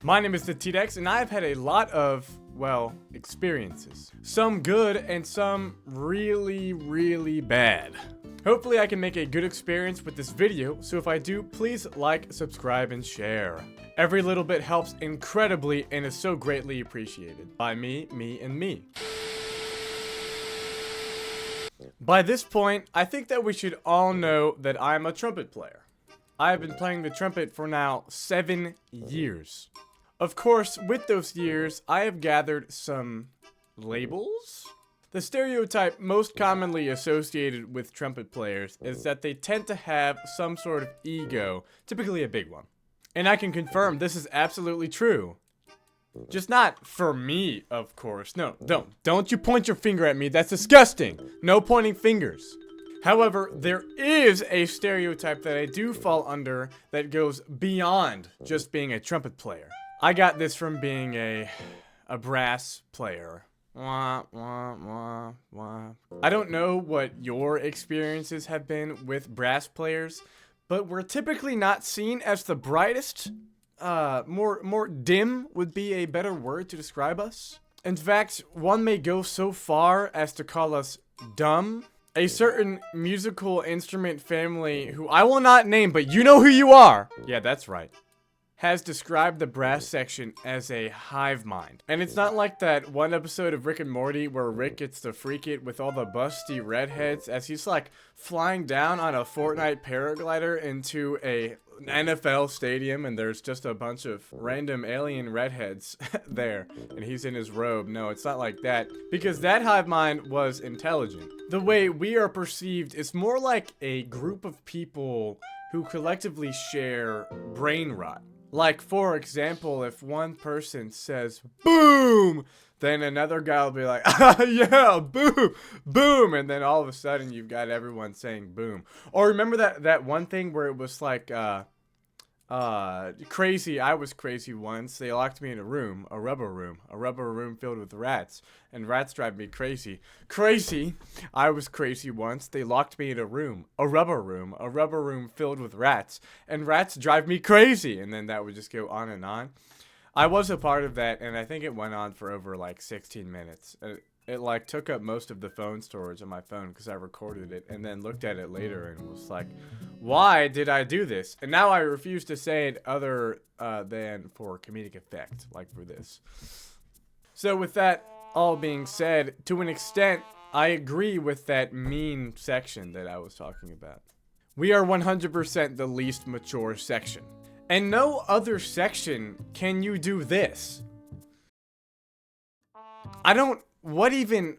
My name is the T-Dex, and I've had a lot of, well, experiences. Some good and some really, really bad. Hopefully I can make a good experience with this video, so if I do, please like, subscribe, and share. Every little bit helps incredibly and is so greatly appreciated by me, and me. By this point, I think that we should all know that I'm a trumpet player. I have been playing the trumpet for now 7 years. Of course, with those years, I have gathered some labels. The stereotype most commonly associated with trumpet players is that they tend to have some sort of ego, typically a big one. And I can confirm this is absolutely true. Just not for me, of course. No, don't you point your finger at me. That's disgusting. No pointing fingers. However, there is a stereotype that I do fall under that goes beyond just being a trumpet player. I got this from being a brass player. Wah, wah, wah, wah. I don't know what your experiences have been with brass players, but we're typically not seen as the brightest. More dim would be a better word to describe us. In fact, one may go so far as to call us dumb. A certain musical instrument family, who I will not name, but you know who you are. Yeah, that's right. Has described the brass section as a hive mind. And it's not like that one episode of Rick and Morty where Rick gets to freak it with all the busty redheads as he's like flying down on a Fortnite paraglider into an NFL stadium and there's just a bunch of random alien redheads there and he's in his robe. No, it's not like that, because that hive mind was intelligent. The way we are perceived is more like a group of people who collectively share brain rot. Like, for example, if one person says, boom, then another guy will be like, ah, yeah, boom, boom, and then all of a sudden you've got everyone saying boom. Or remember that one thing where it was like, crazy, I was crazy once. They locked me in a rubber room filled with rats, and rats drive me crazy. Crazy, I was crazy once. They locked me in a rubber room filled with rats, and rats drive me crazy. And then that would just go on and on. I was a part of that, and I think it went on for over like 16 minutes. It like took up most of the phone storage on my phone because I recorded it and then looked at it later and was like, why did I do this? And now I refuse to say it other than for comedic effect, like for this. So with that all being said, to an extent, I agree with that mean section that I was talking about. We are 100% the least mature section. And no other section can you do this. What even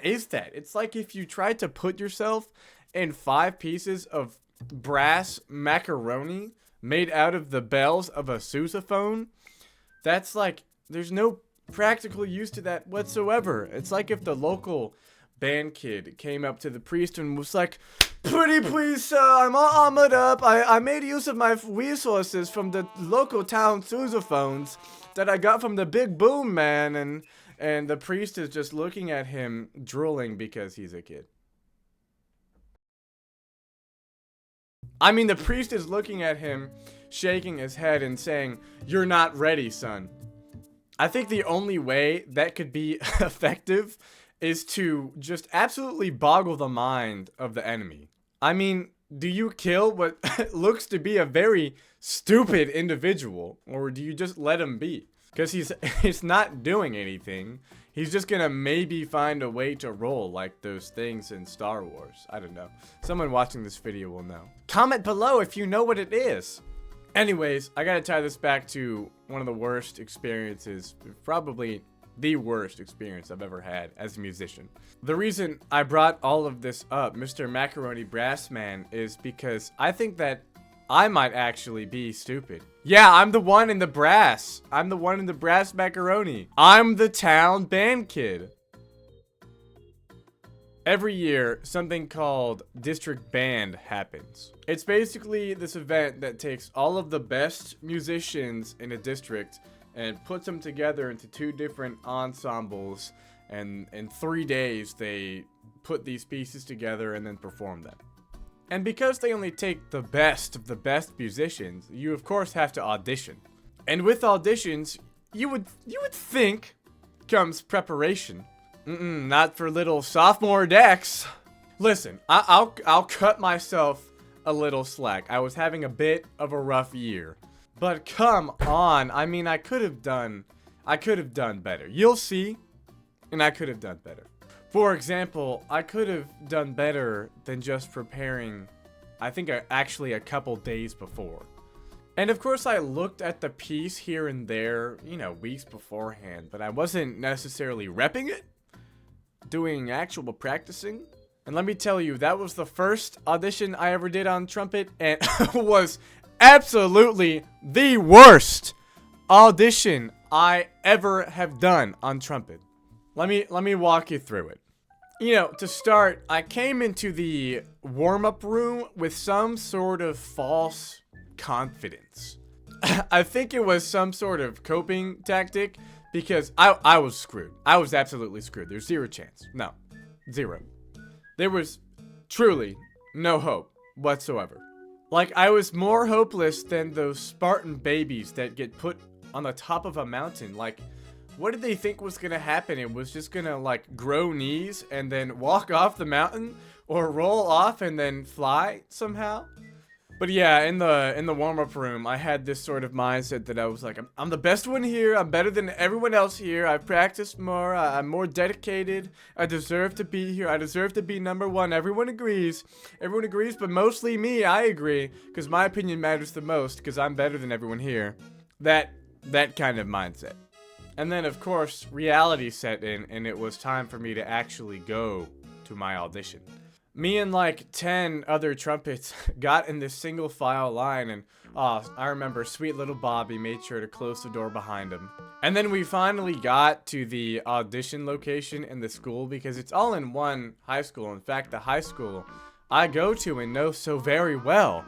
is that? It's like if you tried to put yourself in 5 pieces of brass macaroni made out of the bells of a sousaphone. That's like, there's no practical use to that whatsoever. It's like if the local band kid came up to the priest and was like, pretty please sir, I'm all armored up. I made use of my resources from the local town sousaphones that I got from the big boom man, and the priest is just looking at him, drooling because he's a kid. I mean, the priest is looking at him, shaking his head and saying, you're not ready, son. I think the only way that could be effective is to just absolutely boggle the mind of the enemy. I mean, do you kill what looks to be a very stupid individual, or do you just let him be? Because he's not doing anything. He's just gonna maybe find a way to roll like those things in Star Wars. I don't know. Someone watching this video will know. Comment below if you know what it is. Anyways, I gotta tie this back to one of the worst experiences, probably the worst experience I've ever had as a musician. The reason I brought all of this up, Mr. Macaroni Brass Man, is because I think that I might actually be stupid. Yeah, I'm the one in the brass. I'm the one in the brass macaroni. I'm the town band kid. Every year, something called District Band happens. It's basically this event that takes all of the best musicians in a district and puts them together into 2 different ensembles, and in 3 days they put these pieces together and then perform them. And because they only take the best of the best musicians, you of course have to audition. And with auditions, you would think comes preparation. Not for little sophomore decks. Listen, I'll cut myself a little slack. I was having a bit of a rough year. But come on, I mean, I could have done better. You'll see, and I could have done better. For example, I could have done better than just preparing, I think actually a couple days before. And of course I looked at the piece here and there, you know, weeks beforehand, but I wasn't necessarily repping it, doing actual practicing. And let me tell you, that was the first audition I ever did on trumpet, and was absolutely the worst audition I ever have done on trumpet. Let me walk you through it. You know, to start, I came into the warm-up room with some sort of false confidence. I think it was some sort of coping tactic, because I was screwed. I was absolutely screwed. There's zero chance. No. Zero. There was truly no hope whatsoever. Like, I was more hopeless than those Spartan babies that get put on the top of a mountain. Like, what did they think was gonna happen? It was just gonna, like, grow knees and then walk off the mountain, or roll off and then fly somehow? But yeah, in the warm-up room, I had this sort of mindset that I was like, I'm the best one here, I'm better than everyone else here, I've practiced more, I'm more dedicated, I deserve to be here, I deserve to be #1, everyone agrees, but mostly me, I agree, because my opinion matters the most, because I'm better than everyone here. That kind of mindset. And then, of course, reality set in, and it was time for me to actually go to my audition. Me and like 10 other trumpets got in this single file line, and I remember sweet little Bobby made sure to close the door behind him. And then we finally got to the audition location in the school, because it's all in one high school. In fact, the high school I go to and know so very well.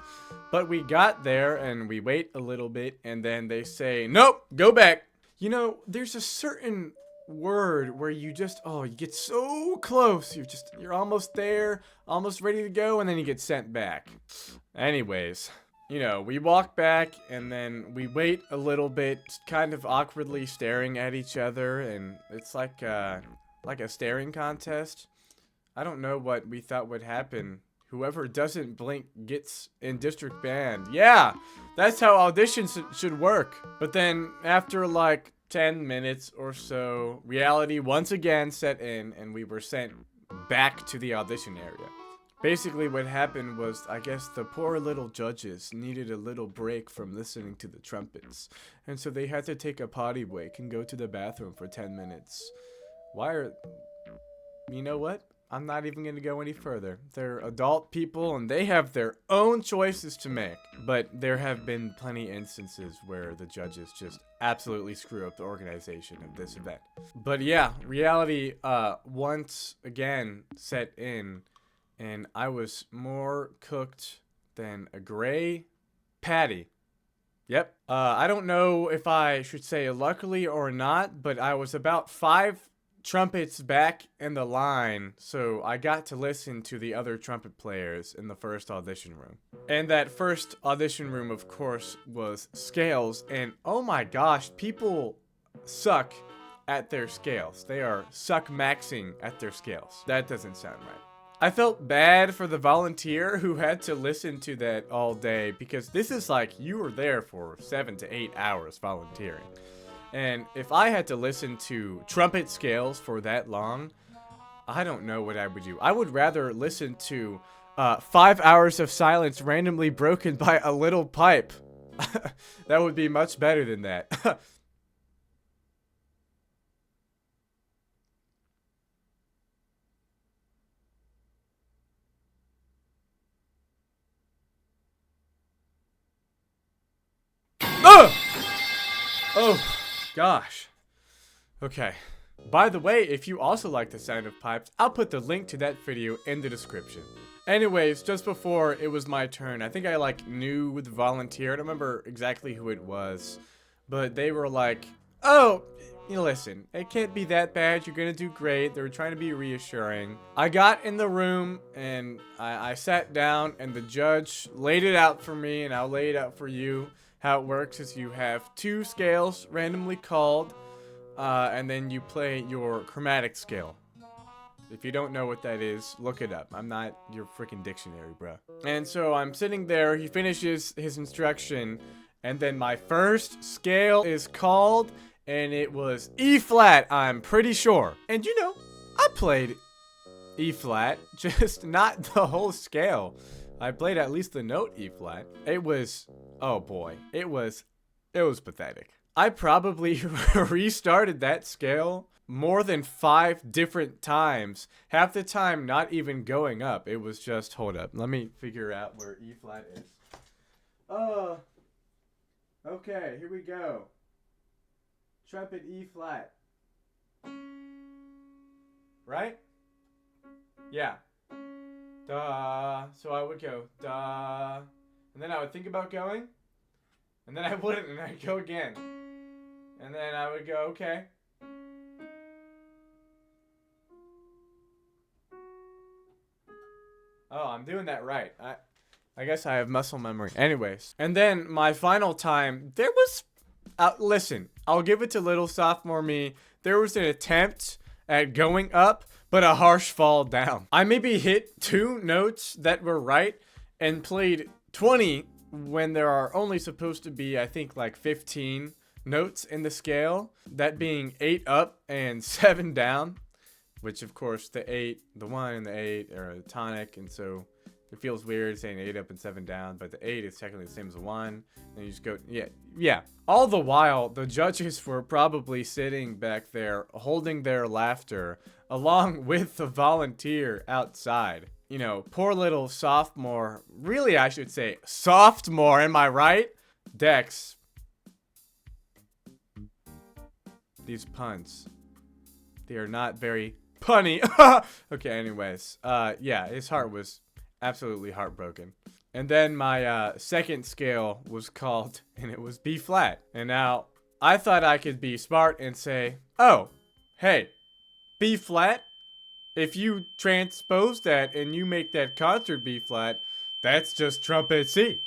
But we got there and we wait a little bit, and then they say, nope, go back. You know, there's a certain word where you just, you get so close, you're almost there, almost ready to go, and then you get sent back. Anyways, you know, we walk back and then we wait a little bit, kind of awkwardly staring at each other, and it's like a staring contest. I don't know what we thought would happen. Whoever doesn't blink gets in district band. Yeah, that's how auditions should work. But then after like 10 minutes or so, reality once again set in, and we were sent back to the audition area. Basically what happened was, I guess the poor little judges needed a little break from listening to the trumpets, and so they had to take a potty break and go to the bathroom for 10 minutes. You know what? I'm not even going to go any further. They're adult people and they have their own choices to make. But there have been plenty instances where the judges just absolutely screw up the organization of this event. But yeah, reality once again set in, and I was more cooked than a gray patty. Yep. I don't know if I should say luckily or not, but I was about 5 trumpets back in the line, so I got to listen to the other trumpet players in the first audition room. And that first audition room, of course, was scales, and oh my gosh, people suck at their scales. They are suck-maxing at their scales. That doesn't sound right. I felt bad for the volunteer who had to listen to that all day, because this is like you were there for 7 to 8 hours volunteering. And if I had to listen to trumpet scales for that long, I don't know what I would do. I would rather listen to 5 hours of silence randomly broken by a little pipe. That would be much better than that. Oh, gosh. Okay. By the way, if you also like the sound of pipes, I'll put the link to that video in the description. Anyways, just before it was my turn, I think I knew the volunteer. I don't remember exactly who it was, but they were like, oh, listen, it can't be that bad. You're gonna do great. They were trying to be reassuring. I got in the room and I sat down, and the judge laid it out for me, and I'll lay it out for you. how it works is you have 2 scales randomly called, and then you play your chromatic scale. If you don't know what that is, look it up. I'm not your freaking dictionary, bro. And so I'm sitting there, he finishes his instruction, and then my first scale is called, and it was E flat, I'm pretty sure. And you know, I played E flat, just not the whole scale. I played at least the note E flat. It was, oh boy, it was pathetic. I probably restarted that scale more than 5 different times. Half the time not even going up. It was just, hold up, let me figure out where E flat is. Okay, here we go. Trumpet E flat. Right? Yeah. Da. So I would go da. And then I would think about going. And then I wouldn't, and I'd go again. And then I would go, okay. Oh, I'm doing that right. I guess I have muscle memory. Anyways. And then my final time, there was... listen, I'll give it to little sophomore me. There was an attempt at going up, but a harsh fall down. I maybe hit 2 notes that were right and played 20 when there are only supposed to be, I think, like 15 notes in the scale. That being 8 up and 7 down. Which, of course, the 1 and the 8 are a tonic, and so it feels weird saying 8 up and 7 down, but the 8 is technically the same as a 1, and you just go, yeah. All the while, the judges were probably sitting back there, holding their laughter, along with the volunteer outside. You know, poor little sophomore, really I should say, sophomore, am I right? Dex. These puns. They are not very... punny. Okay, anyways. Yeah, his heart was absolutely heartbroken. And then my second scale was called, and it was B flat. And now, I thought I could be smart and say, oh, hey, B flat? If you transpose that and you make that concert B flat, that's just trumpet C.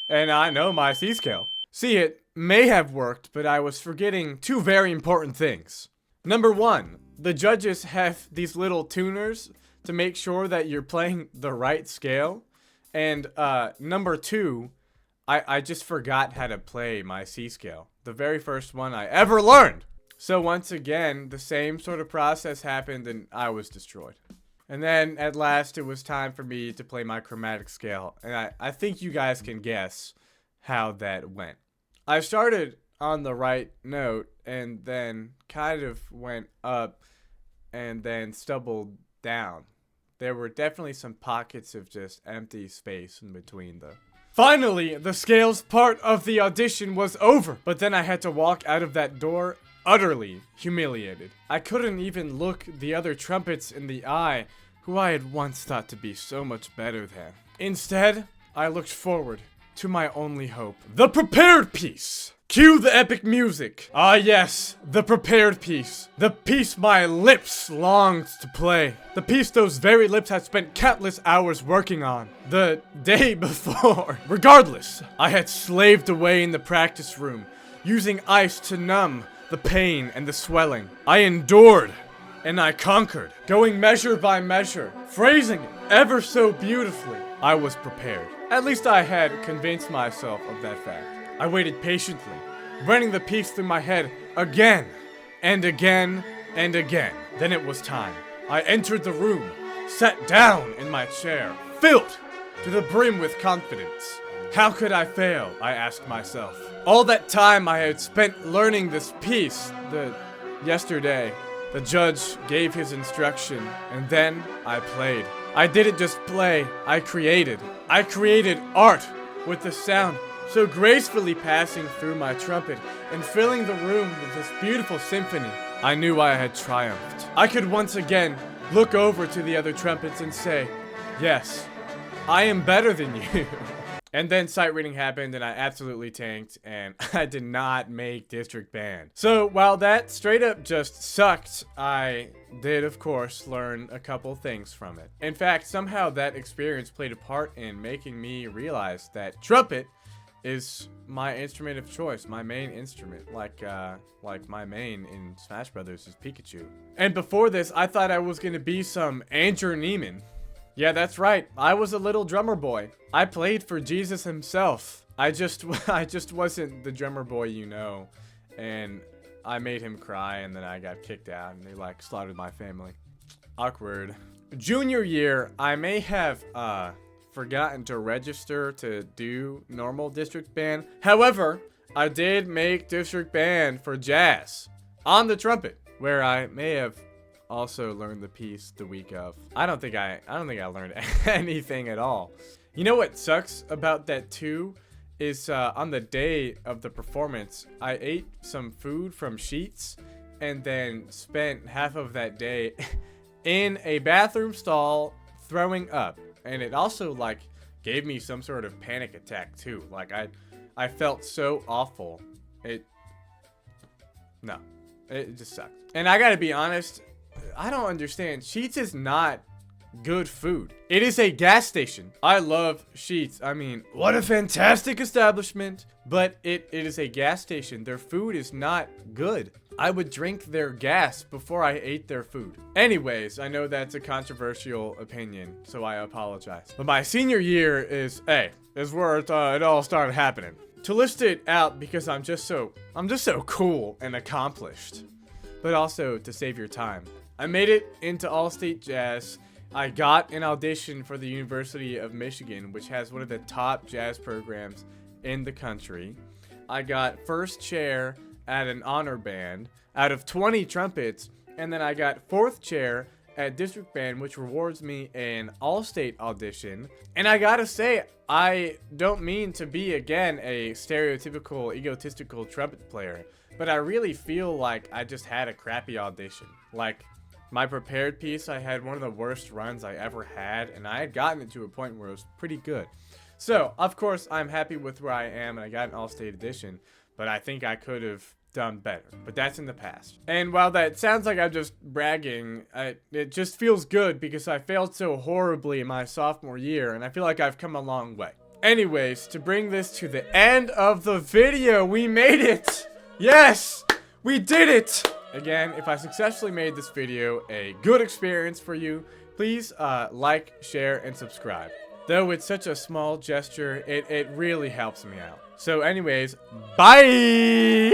And I know my C scale. See, it may have worked, but I was forgetting 2 very important things. Number 1, the judges have these little tuners to make sure that you're playing the right scale. And number 2, I just forgot how to play my C scale. The very first one I ever learned. So once again, the same sort of process happened and I was destroyed. And then at last it was time for me to play my chromatic scale. And I think you guys can guess how that went. I started on the right note and then kind of went up and then stumbled down. There were definitely some pockets of just empty space in between though. Finally, the scales part of the audition was over, but then I had to walk out of that door utterly humiliated. I couldn't even look the other trumpets in the eye, who I had once thought to be so much better than. Instead, I looked forward to my only hope. The prepared piece! Cue the epic music! Ah yes, the prepared piece. The piece my lips longed to play. The piece those very lips had spent countless hours working on. The day before. Regardless, I had slaved away in the practice room, using ice to numb the pain and the swelling. I endured, and I conquered, going measure by measure, phrasing it ever so beautifully. I was prepared. At least I had convinced myself of that fact. I waited patiently, running the piece through my head again, and again, and again. Then it was time. I entered the room, sat down in my chair, filled to the brim with confidence. How could I fail, I asked myself. All that time I had spent learning this piece, yesterday, the judge gave his instruction, and then I played. I didn't just play, I created. I created art with the sound so gracefully passing through my trumpet and filling the room with this beautiful symphony. I knew I had triumphed. I could once again look over to the other trumpets and say, yes, I am better than you. And then sight reading happened and I absolutely tanked and I did not make district band. So while that straight up just sucked, I did of course learn a couple things from it. In fact, somehow that experience played a part in making me realize that trumpet is my instrument of choice, my main instrument, like my main in Smash Brothers is Pikachu. And before this, I thought I was gonna be some Andrew Neiman. Yeah, that's right. I was a little drummer boy. I played for Jesus himself. I just wasn't the drummer boy, you know, and I made him cry, and then I got kicked out, and they like slaughtered my family. Awkward. Junior year, I may have forgotten to register to do normal district band. However, I did make district band for jazz on the trumpet, where I may have also learned the piece the week of. I don't think I learned anything at all. You know what sucks about that too is on the day of the performance, I ate some food from Sheets and then spent half of that day in a bathroom stall throwing up. And it also like gave me some sort of panic attack too. Like I felt so awful. It just sucked. And I gotta be honest, I don't understand. Sheets is not good food. It is a gas station. I love Sheets. I mean, what a fantastic establishment. But it is a gas station. Their food is not good. I would drink their gas before I ate their food. Anyways, I know that's a controversial opinion, so I apologize. But my senior year is where it all started happening. To list it out because I'm just so cool and accomplished. But also to save your time. I made it into All-State Jazz. I got an audition for the University of Michigan, which has one of the top jazz programs in the country. I got first chair at an honor band out of 20 trumpets, and then I got fourth chair at district band, which rewards me an all-state audition. And I gotta say, I don't mean to be again a stereotypical egotistical trumpet player, but I really feel like I just had a crappy audition. Like my prepared piece, I had one of the worst runs I ever had, and I had gotten it to a point where it was pretty good. So, of course, I'm happy with where I am, and I got an all-state edition, but I think I could have done better. But that's in the past. And while that sounds like I'm just bragging, it just feels good because I failed so horribly in my sophomore year, and I feel like I've come a long way. Anyways, to bring this to the end of the video, we made it! Yes! We did it! Again, if I successfully made this video a good experience for you, please like, share, and subscribe. Though it's such a small gesture, it really helps me out. So anyways, bye!